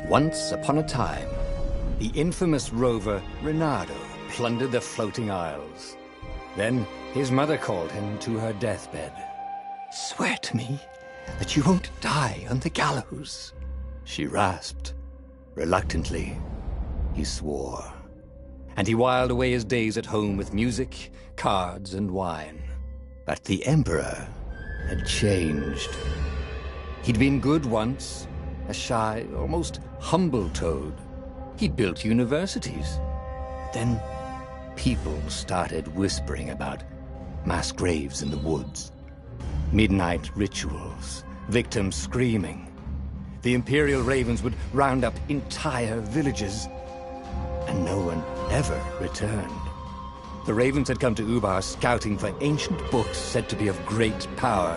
Once upon a time, the infamous rover Reynardo plundered the floating isles. Then his mother called him to her deathbed. "Swear to me that you won't die on the gallows," she rasped. Reluctantly, he swore. And he whiled away his days at home with music, cards, and wine. But the Emperor had changed. He'd been good once, a shy, almost humble toad. He'd built universities. But then people started whispering about mass graves in the woods, midnight rituals, victims screaming. The Imperial Ravens would round up entire villages, and no one ever returned. The Ravens had come to Ubar scouting for ancient books said to be of great power.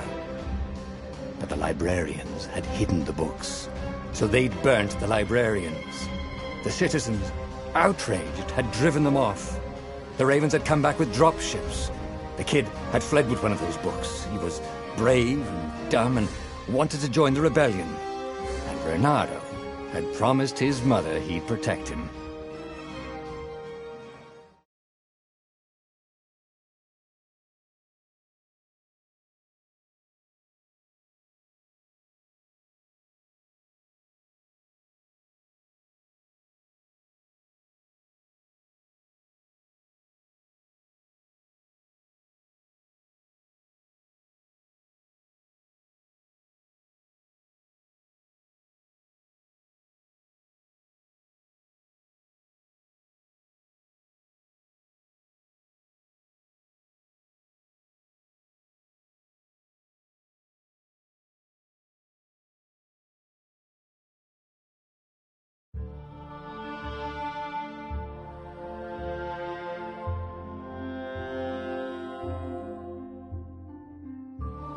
But the librarians had hidden the books, so they'd burnt the librarians. The citizens, outraged, had driven them off. The Ravens had come back with dropships. The kid had fled with one of those books. He was brave and dumb and wanted to join the rebellion. And Reynardo had promised his mother he'd protect him.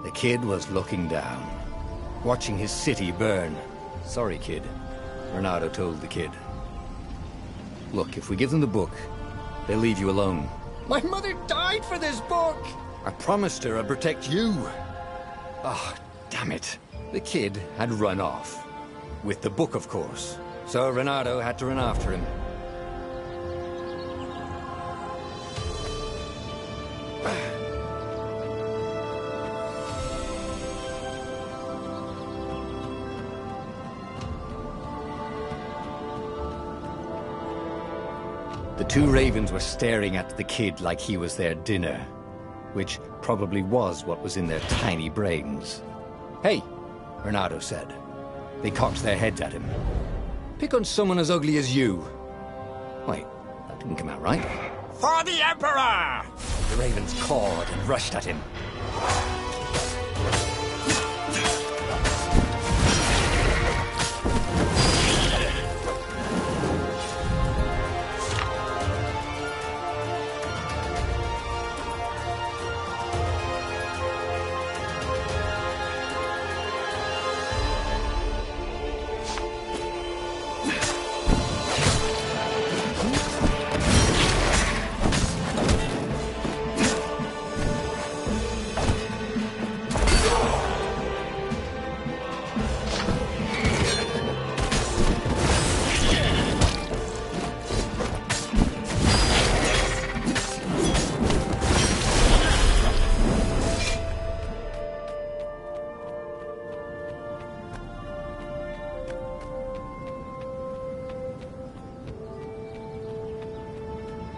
The kid was looking down, watching his city burn. "Sorry, kid," Reynardo told the kid. "Look, if we give them the book, they'll leave you alone." "My mother died for this book!" "I promised her I'd protect you." "Oh, damn it." The kid had run off. With the book, of course. So Reynardo had to run after him. The two ravens were staring at the kid like he was their dinner, which probably was what was in their tiny brains. "Hey," Reynardo said. They cocked their heads at him. "Pick on someone as ugly as you." Wait, that didn't come out right. "For the Emperor!" The ravens cawed and rushed at him.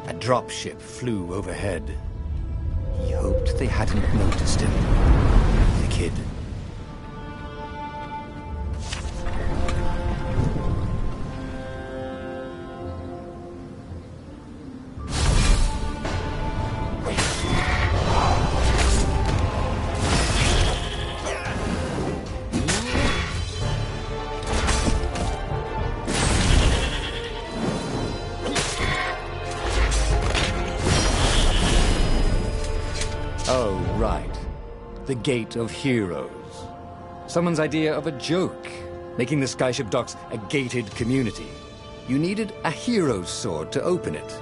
A dropship flew overhead. He hoped they hadn't noticed him. The kid. Oh, right. The Gate of Heroes. Someone's idea of a joke, making the Skyship Docks a gated community. You needed a hero's sword to open it.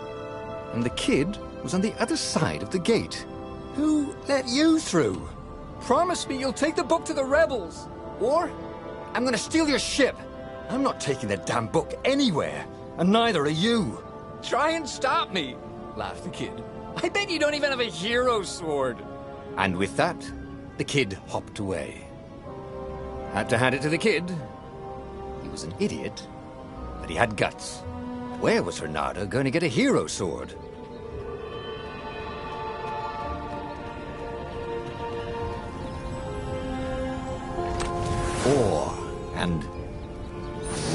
And the kid was on the other side of the gate. Who let you through? Promise me you'll take the book to the rebels, or I'm gonna steal your ship. I'm not taking that damn book anywhere, and neither are you. Try and stop me, laughed the kid. I bet you don't even have a hero sword. And with that, the kid hopped away. Had to hand it to the kid. He was an idiot, but he had guts. Where was Reynardo going to get a hero sword? Ore and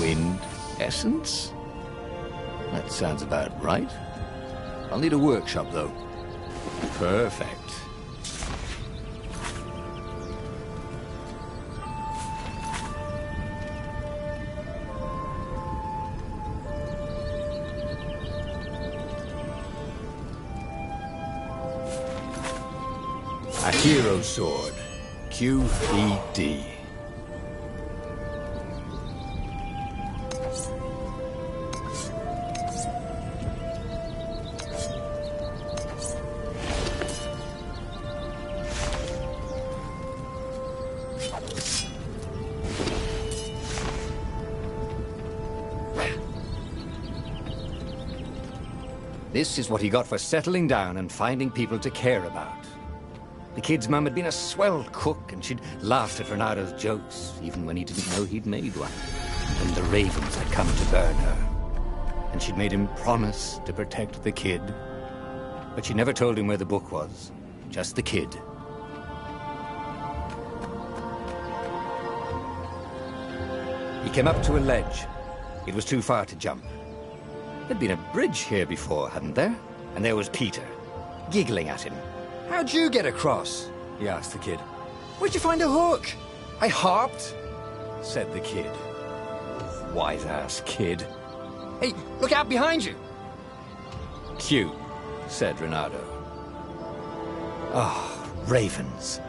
wind essence? That sounds about right. I'll need a workshop, though. Perfect. A hero sword. QED. This is what he got for settling down and finding people to care about. The kid's mum had been a swell cook, and she'd laughed at Reynardo's jokes, even when he didn't know he'd made one. And the ravens had come to burn her. And she'd made him promise to protect the kid. But she never told him where the book was. Just the kid. He came up to a ledge. It was too far to jump. There'd been a bridge here before, hadn't there? And there was Peter, giggling at him. "How'd you get across?" he asked the kid. "Where'd you find a hook?" "I hopped," said the kid. Wise-ass kid. "Hey, look out behind you!" "Cute," said Reynardo. Ah, ravens.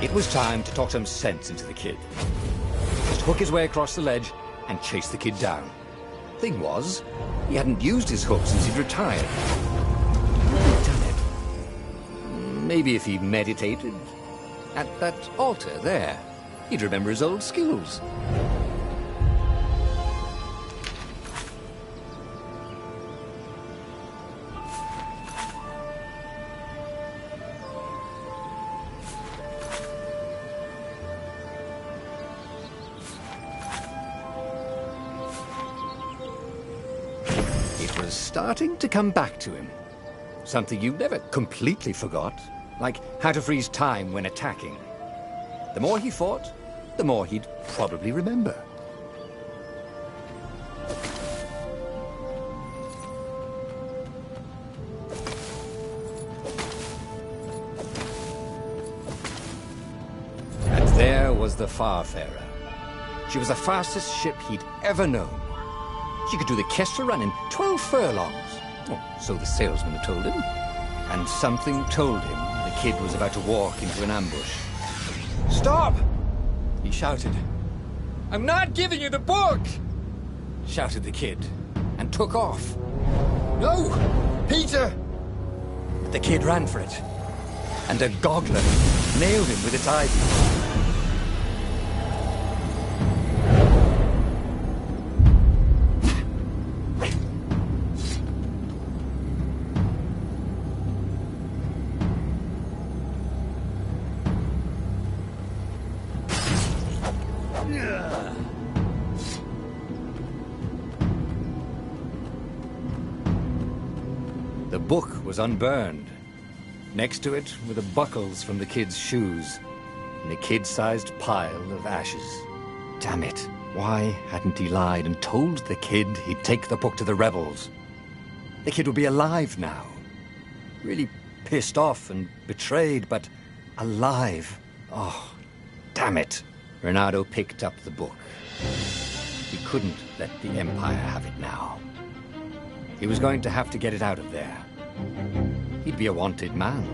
It was time to talk some sense into the kid. Just hook his way across the ledge and chase the kid down. Thing was, he hadn't used his hook since he'd retired. Damn it. Maybe if he meditated at that altar there, he'd remember his old skills. Starting to come back to him. Something you never completely forgot, like how to freeze time when attacking. The more he fought, the more he'd probably remember. And there was the Farfarer. She was the fastest ship he'd ever known. She could do the Kestra run in 12 furlongs. Oh, so the salesman had told him. And something told him the kid was about to walk into an ambush. "Stop!" he shouted. "I'm not giving you the book!" shouted the kid, and took off. "No! Peter!" But the kid ran for it, and a goggler nailed him with its ivy. The book was unburned. Next to it were the buckles from the kid's shoes, and a kid-sized pile of ashes. Damn it, why hadn't he lied and told the kid he'd take the book to the rebels? The kid would be alive now. Really pissed off and betrayed, but alive. Oh, damn it. Reynardo picked up the book. He couldn't let the Empire have it now. He was going to have to get it out of there. He'd be a wanted man.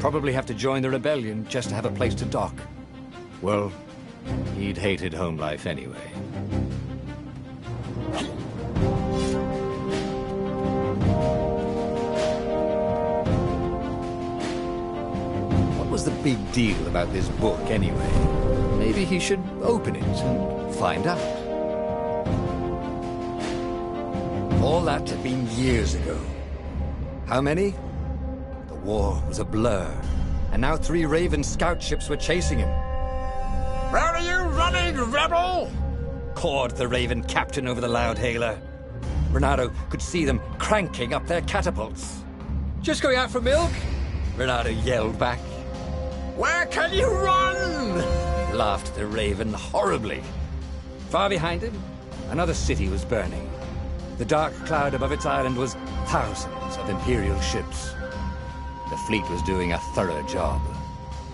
Probably have to join the rebellion just to have a place to dock. Well, He'd hated home life anyway. What was the big deal about this book anyway? Maybe he should open it and find out. All that had been years ago. How many? The war was a blur, and now 3 Raven scout ships were chasing him. Where are you running, rebel? Cawed the Raven captain over the loudhailer. Renato could see them cranking up their catapults. Just going out for milk? Renato yelled back. Where can you run? Laughed the Raven horribly. Far behind him, another city was burning. The dark cloud above its island was thousands of Imperial ships. The fleet was doing a thorough job.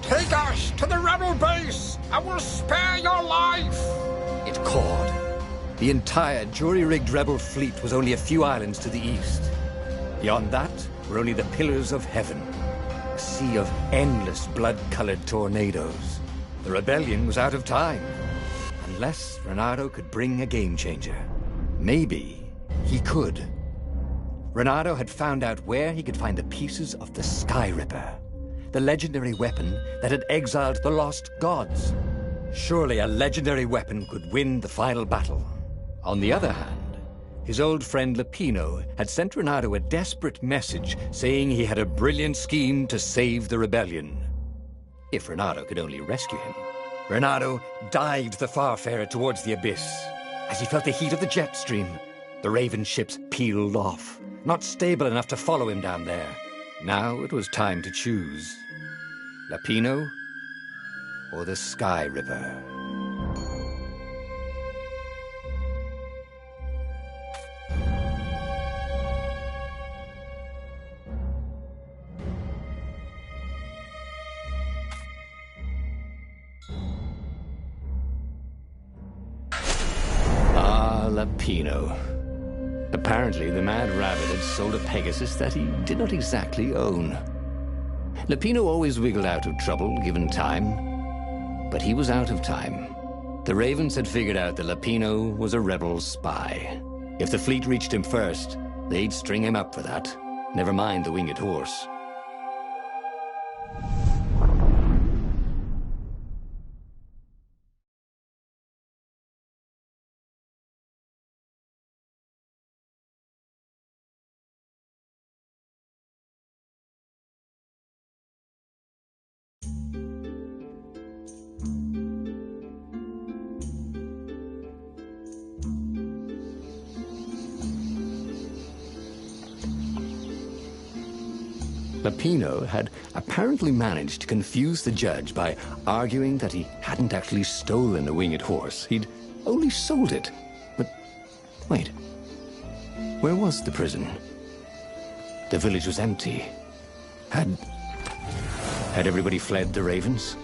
Take us to the rebel base, and we'll spare your life! It cawed. The entire jury-rigged rebel fleet was only a few islands to the east. Beyond that were only the pillars of heaven, a sea of endless blood-colored tornadoes. The rebellion was out of time, unless Renato could bring a game-changer. Maybe he could. Renato had found out where he could find the pieces of the Sky Ripper, the legendary weapon that had exiled the lost gods. Surely a legendary weapon could win the final battle. On the other hand, his old friend Lapino had sent Renato a desperate message saying he had a brilliant scheme to save the rebellion. If Renato could only rescue him. Renato dived the Farfarer towards the abyss. As he felt the heat of the jet stream, the Raven ships peeled off, not stable enough to follow him down there. Now it was time to choose. Lapino or the Sky Ripper. Lapino. Apparently, the Mad Rabbit had sold a Pegasus that he did not exactly own. Lapino always wiggled out of trouble, given time. But he was out of time. The Ravens had figured out that Lapino was a rebel spy. If the fleet reached him first, they'd string him up for that. Never mind the winged horse. Lapino had apparently managed to confuse the judge by arguing that he hadn't actually stolen a winged horse. He'd only sold it. But wait, where was the prison? The village was empty. Had everybody fled the Ravens?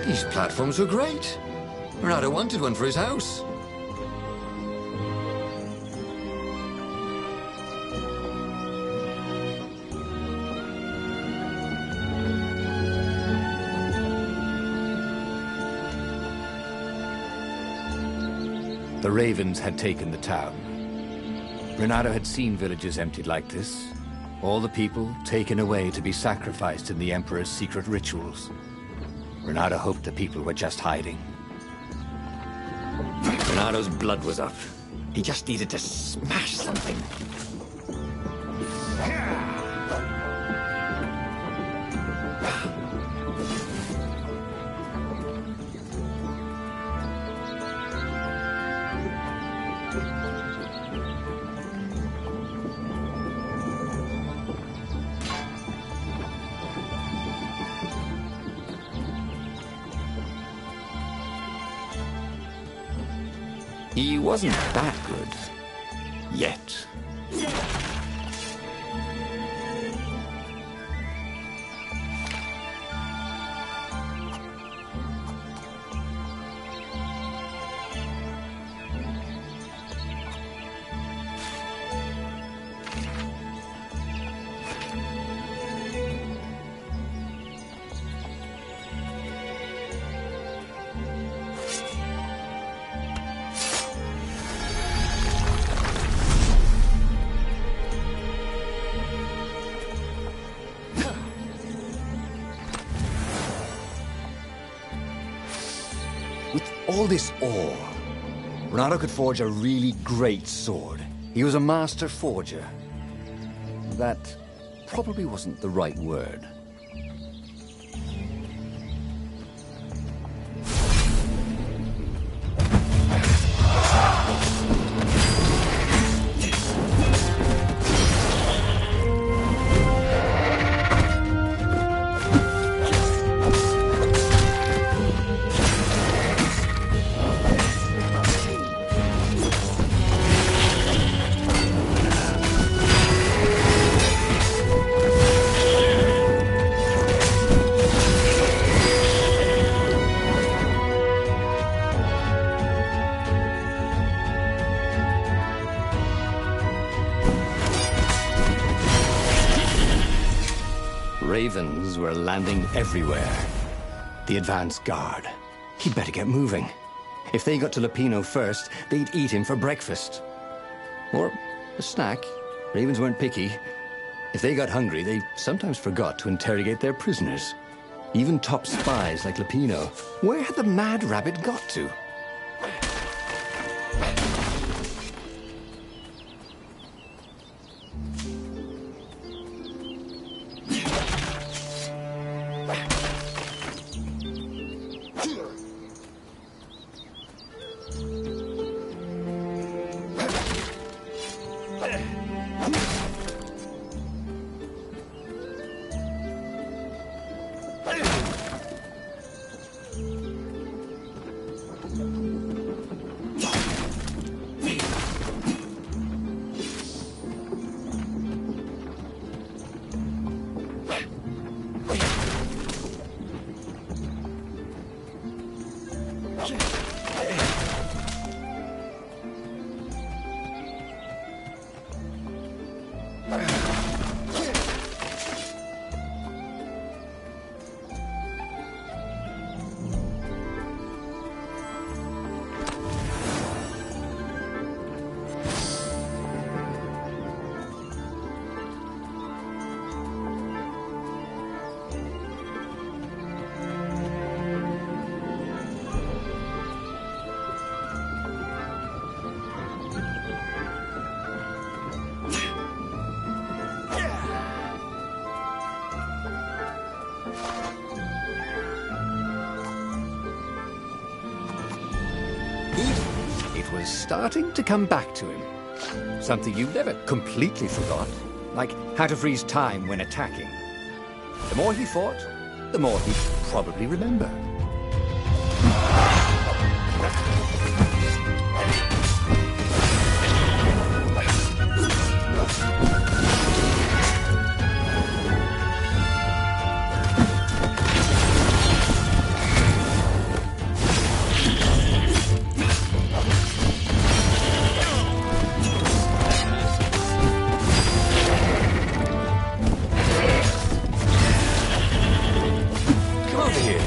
These platforms were great. Renato wanted one for his house. The Ravens had taken the town. Renato had seen villages emptied like this. All the people taken away to be sacrificed in the Emperor's secret rituals. Renato hoped the people were just hiding. Renato's blood was up. He just needed to smash something. He wasn't that good. Yet. With all this ore, Renato could forge a really great sword. He was a master forger. That probably wasn't the right word. Ravens were landing everywhere. The advance guard. He'd better get moving. If they got to Lupino first, they'd eat him for breakfast. Or a snack. Ravens weren't picky. If they got hungry, they sometimes forgot to interrogate their prisoners. Even top spies like Lupino. Where had the mad rabbit got to? It was starting to come back to him. Something you never completely forgot, like how to freeze time when attacking. The more he fought, the more he'd probably remember. Come over here.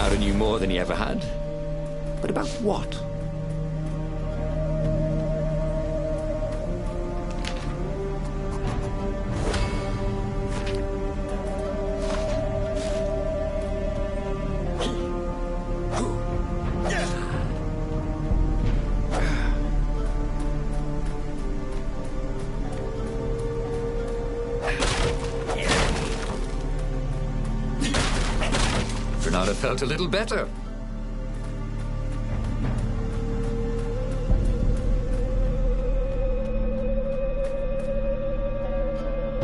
Renato knew more than he ever had. But about what? Renato felt a little better.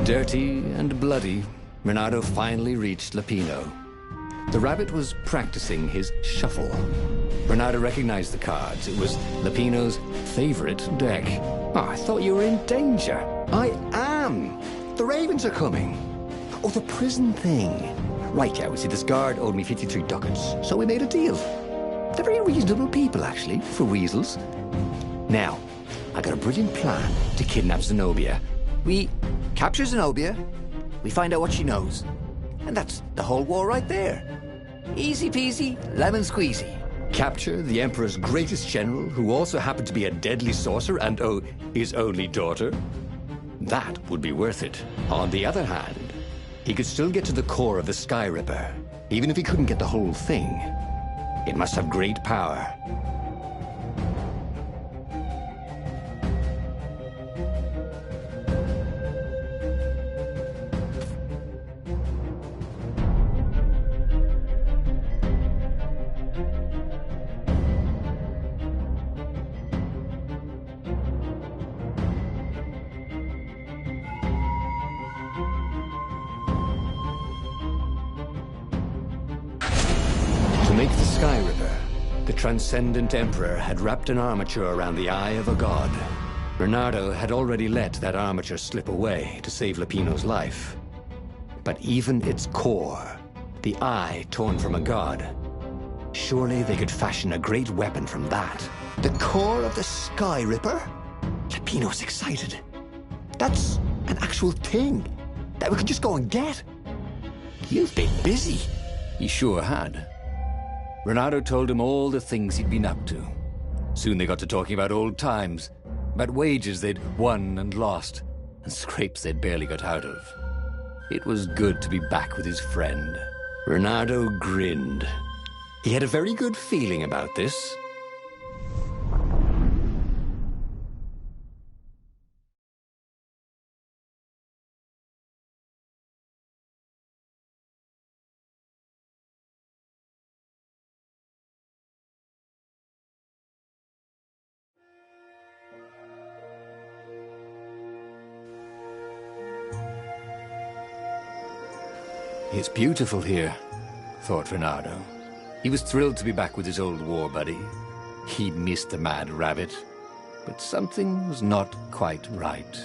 Dirty and bloody, Renato finally reached Lapino. The rabbit was practicing his shuffle. Renato recognized the cards. It was Lapino's favorite deck. Oh, I thought you were in danger. I am. The ravens are coming. Oh, the prison thing. Right, yeah, we see this guard owed me 53 ducats, so we made a deal. They're very reasonable people, actually, for weasels. Now, I got a brilliant plan to kidnap Zenobia. We capture Zenobia, we find out what she knows, and that's the whole war right there. Easy peasy, lemon squeezy. Capture the Emperor's greatest general, who also happened to be a deadly sorcerer and, oh, his only daughter. That would be worth it. On the other hand, he could still get to the core of the Sky Ripper, even if he couldn't get the whole thing. It must have great power. To make the Sky Ripper, the Transcendent Emperor had wrapped an armature around the eye of a god. Renato had already let that armature slip away to save Lapino's life. But even its core, the eye torn from a god, surely they could fashion a great weapon from that. The core of the Sky Ripper? Lapino's excited. That's an actual thing that we could just go and get. You've been busy. He sure had. Renato told him all the things he'd been up to. Soon they got to talking about old times, about wages they'd won and lost, and scrapes they'd barely got out of. It was good to be back with his friend. Renato grinned. He had a very good feeling about this. It's beautiful here, thought Renato. He was thrilled to be back with his old war buddy. He missed the mad rabbit, but something was not quite right.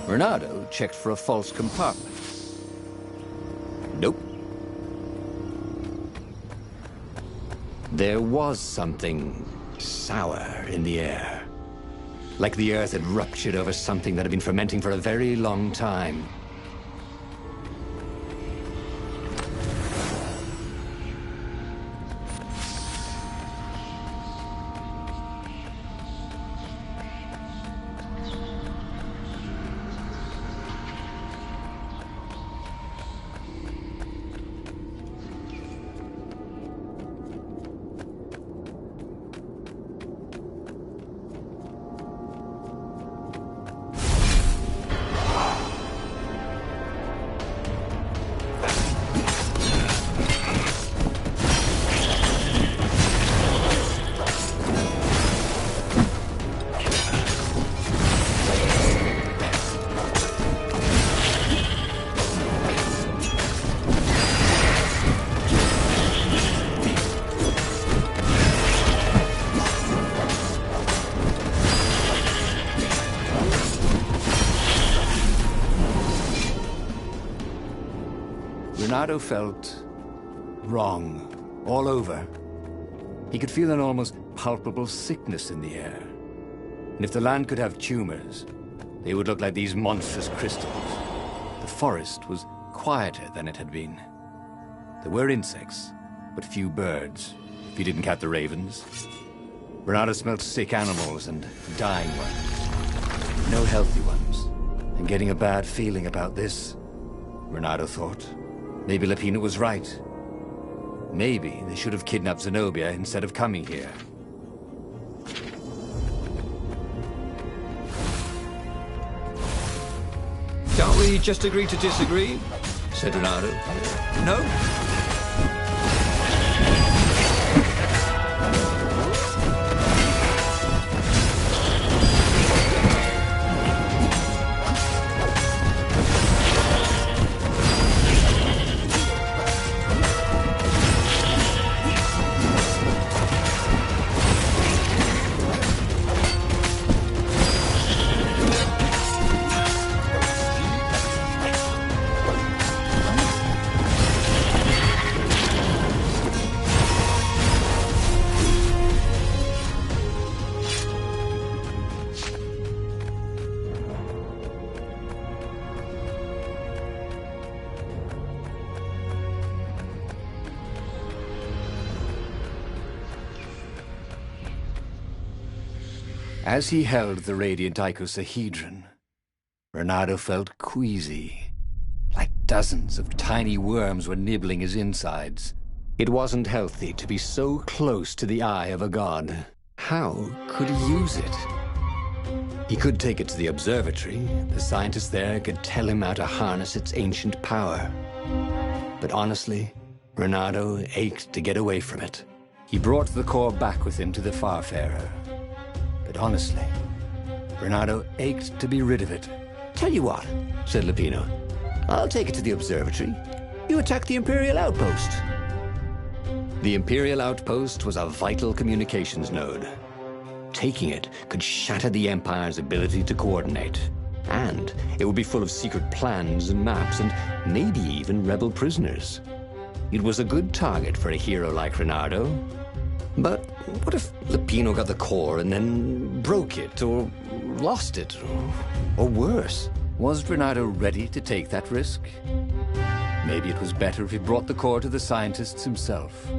Renato checked for a false compartment. Nope. There was something sour in the air. like the earth had ruptured over something that had been fermenting for a very long time. Renato felt wrong all over. He could feel an almost palpable sickness in the air. And if the land could have tumors, they would look like these monstrous crystals. The forest was quieter than it had been. There were insects, but few birds, if you didn't count the ravens. Renato smelled sick animals and dying ones. No healthy ones. And getting a bad feeling about this, Renato thought. Maybe Lupino was right. Maybe they should have kidnapped Zenobia instead of coming here. Can't we just agree to disagree? Said Renato. No? As he held the radiant icosahedron, Renato felt queasy, like dozens of tiny worms were nibbling his insides. It wasn't healthy to be so close to the eye of a god. How could he use it? He could take it to the observatory. The scientists there could tell him how to harness its ancient power. But honestly, Renato ached to get away from it. He brought the core back with him to the Farfarer. But honestly, Renato ached to be rid of it. Tell you what, said Lupino. I'll take it to the observatory. You attack the Imperial outpost. The Imperial outpost was a vital communications node. Taking it could shatter the Empire's ability to coordinate. And it would be full of secret plans and maps and maybe even rebel prisoners. It was a good target for a hero like Renato. But what if Lupino got the core and then broke it, or lost it, or worse? Was Renato ready to take that risk? Maybe it was better if he brought the core to the scientists himself.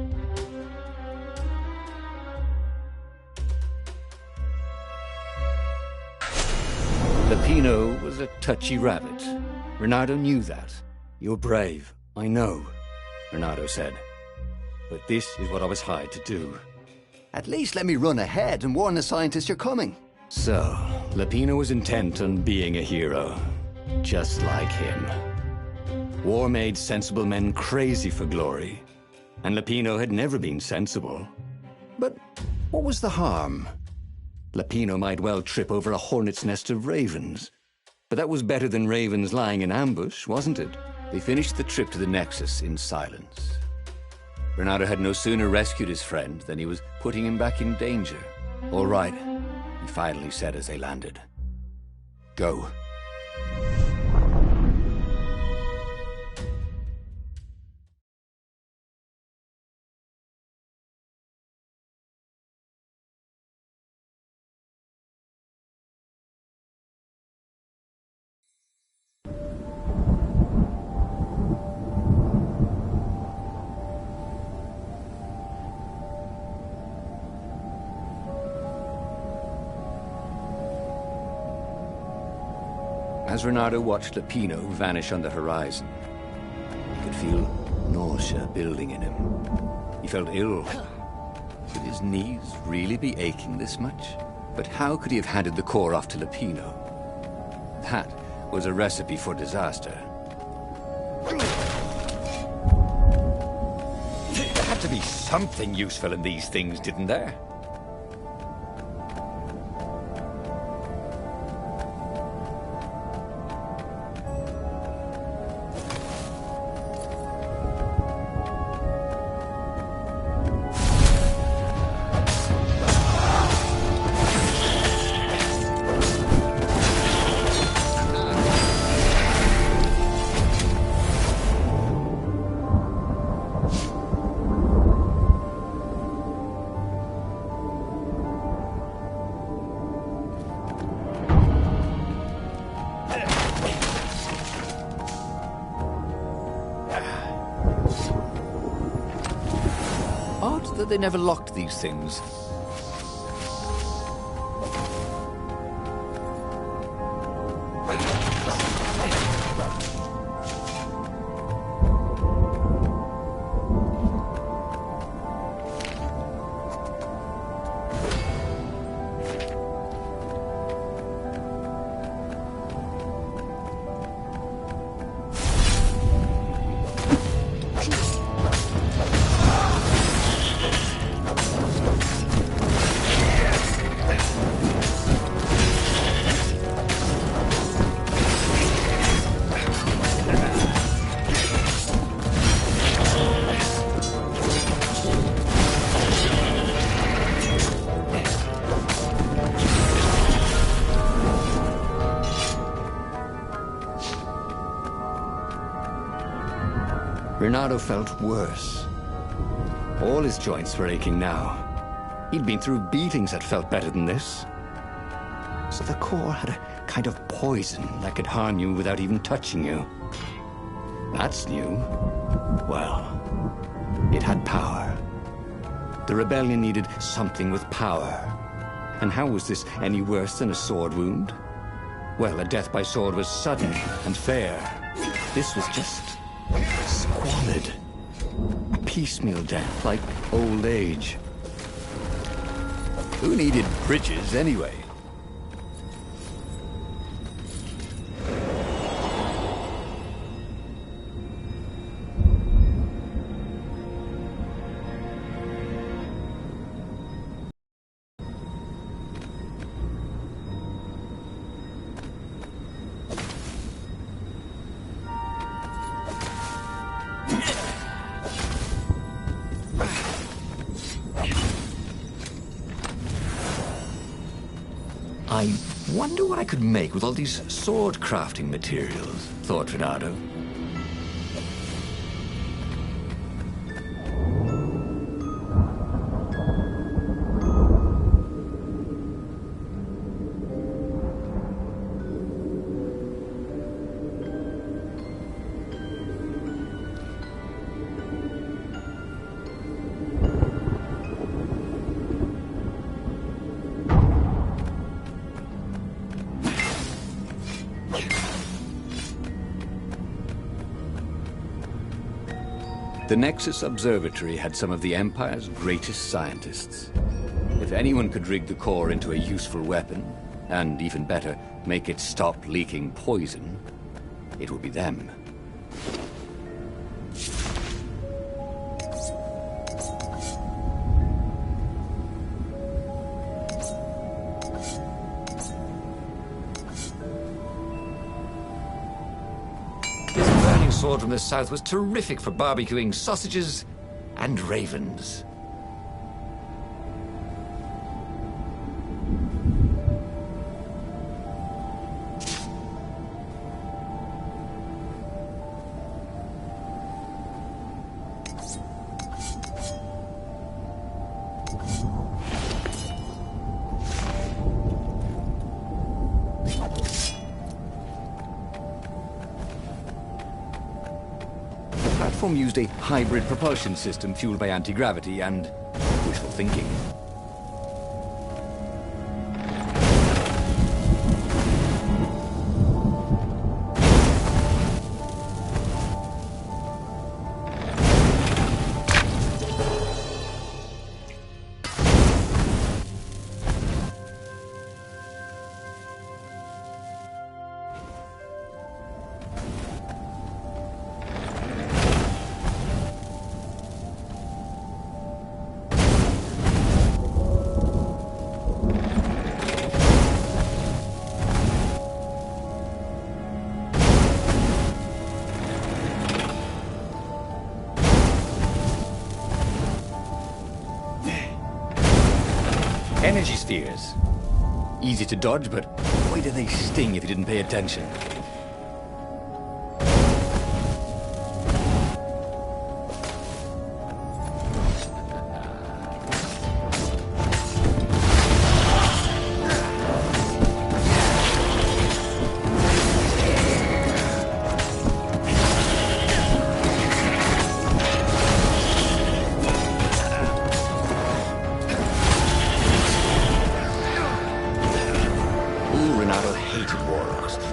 Lupino was a touchy rabbit. Renato knew that. You're brave, I know, Renato said. But this is what I was hired to do. At least let me run ahead and warn the scientists you're coming. So, Lupino was intent on being a hero, just like him. War made sensible men crazy for glory, and Lupino had never been sensible. But what was the harm? Lupino might well trip over a hornet's nest of ravens, but that was better than ravens lying in ambush, wasn't it? They finished the trip to the Nexus in silence. Renato had no sooner rescued his friend than he was putting him back in danger. All right, he finally said as they landed. Go. As Renato watched Lupino vanish on the horizon, he could feel nausea building in him. He felt ill. Could his knees really be aching this much? But how could he have handed the core off to Lupino? That was a recipe for disaster. There had to be something useful in these things, didn't there? Odd that they never locked these things. Renato felt worse. All his joints were aching now. He'd been through beatings that felt better than this. So the core had a kind of poison that could harm you without even touching you. That's new. Well, it had power. The rebellion needed something with power. And how was this any worse than a sword wound? Well, a death by sword was sudden and fair. This was just squalid. A piecemeal death, like old age. Who needed bridges anyway? I wonder what I could make with all these sword crafting materials, thought Renato. The Nexus Observatory had some of the Empire's greatest scientists. If anyone could rig the core into a useful weapon, and even better, make it stop leaking poison, it would be them. Sword from the south was terrific for barbecuing sausages and ravens. The platform used a hybrid propulsion system fueled by anti-gravity and wishful thinking. Energy spheres. Easy to dodge, but boy do they sting if you didn't pay attention.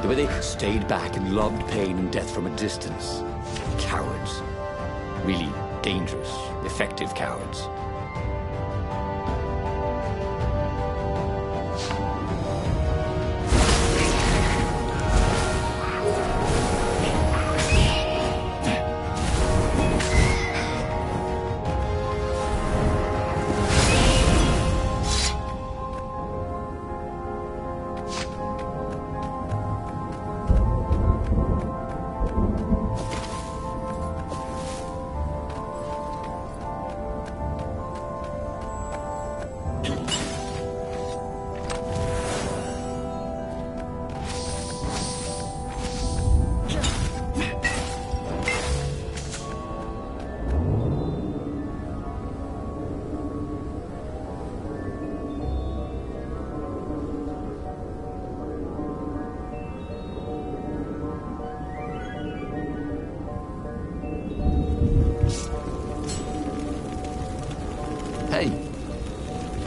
The way they stayed back and loved pain and death from a distance. Cowards. Really dangerous, effective cowards.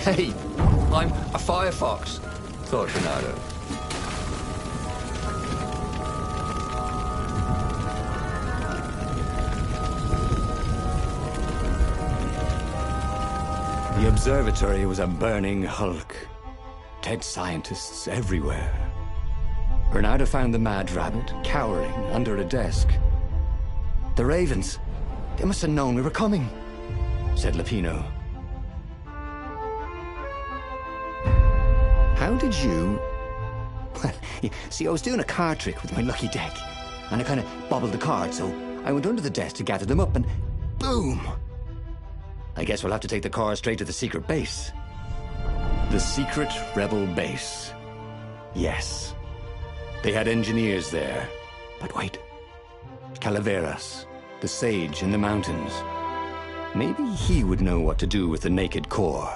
Hey, I'm a firefox, thought Renato. The observatory was a burning hulk. Dead scientists everywhere. Renato found the mad rabbit cowering under a desk. The ravens, they must have known we were coming, said Lupino. How did you... Well, see, I was doing a card trick with my lucky deck, and I kind of bobbled the cards, so I went under the desk to gather them up, and boom! I guess we'll have to take the car straight to the secret base. The secret rebel base. Yes. They had engineers there. But wait. Calaveras, the sage in the mountains. Maybe he would know what to do with the naked core.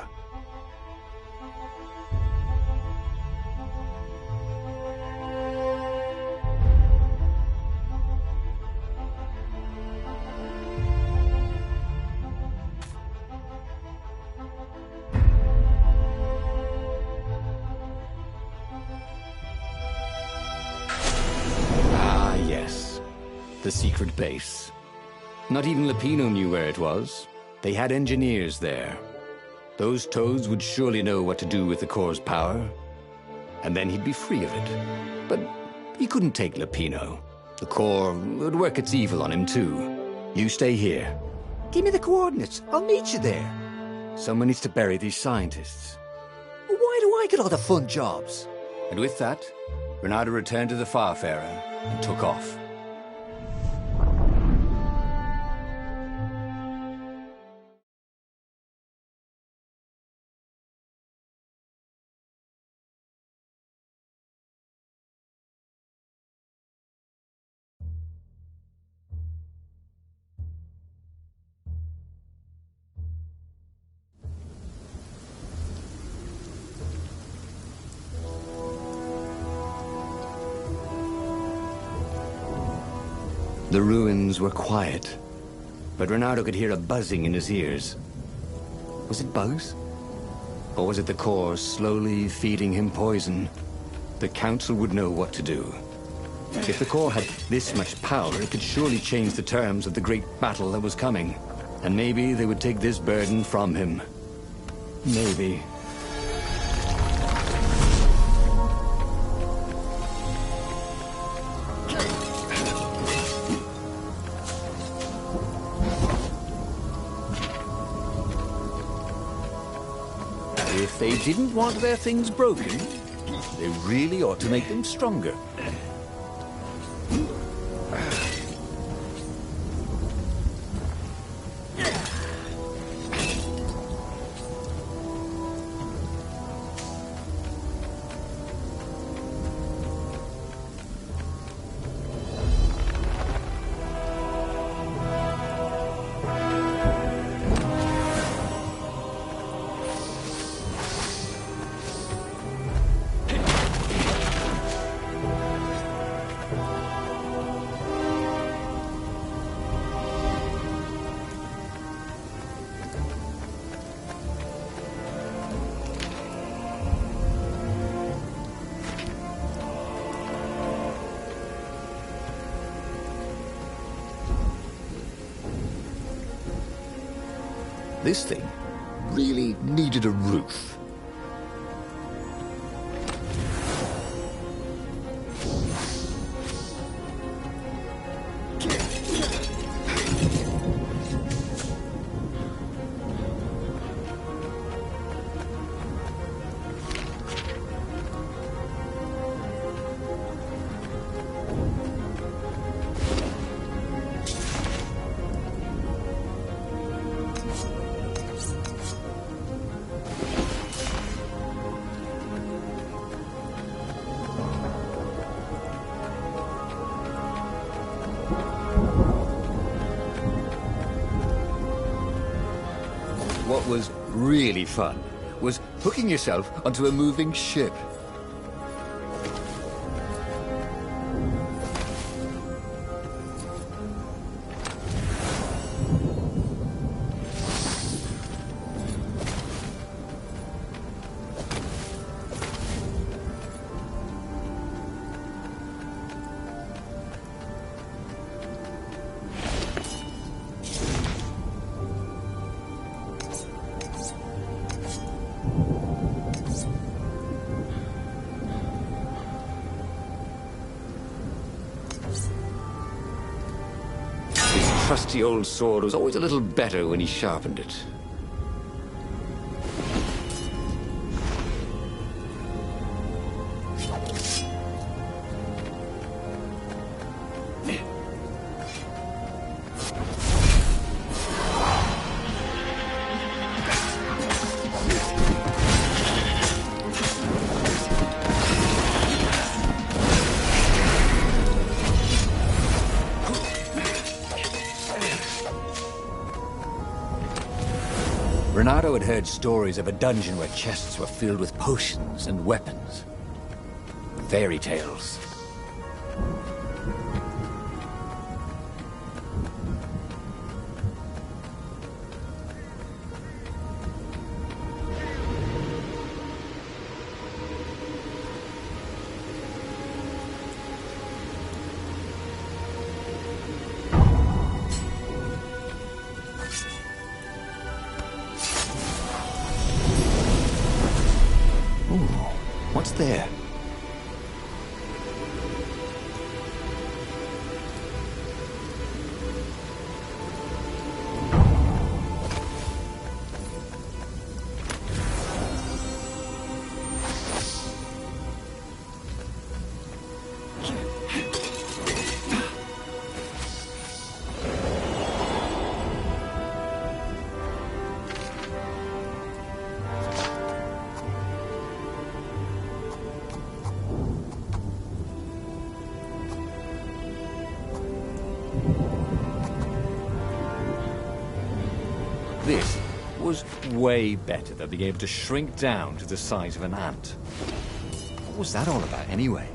The secret base. Not even Lupino knew where it was. They had engineers there. Those toads would surely know what to do with the core's power. And then he'd be free of it. But he couldn't take Lupino. The core would work its evil on him too. You stay here. Give me the coordinates. I'll meet you there. Someone needs to bury these scientists. Why do I get all the fun jobs? And with that, Renato returned to the Farfarer and took off. The ruins were quiet, but Renato could hear a buzzing in his ears. Was it bugs? Or was it the core slowly feeding him poison? The council would know what to do. If the core had this much power, it could surely change the terms of the great battle that was coming. And maybe they would take this burden from him. Maybe. If they didn't want their things broken, they really ought to make them stronger. This thing really needed a roof. What was really fun was hooking yourself onto a moving ship. His trusty old sword was always a little better when he sharpened it. Renato had heard stories of a dungeon where chests were filled with potions and weapons. Fairy tales. What's there? This was way better than being able to shrink down to the size of an ant. What was that all about, anyway?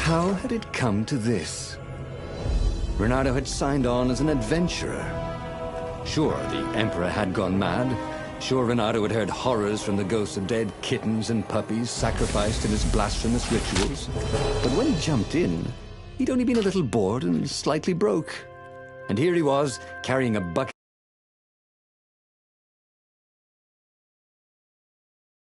How had it come to this? Renato had signed on as an adventurer. Sure, the Emperor had gone mad. Sure, Renato had heard horrors from the ghosts of dead kittens and puppies sacrificed in his blasphemous rituals. But when he jumped in, he'd only been a little bored and slightly broke. And here he was, carrying a bucket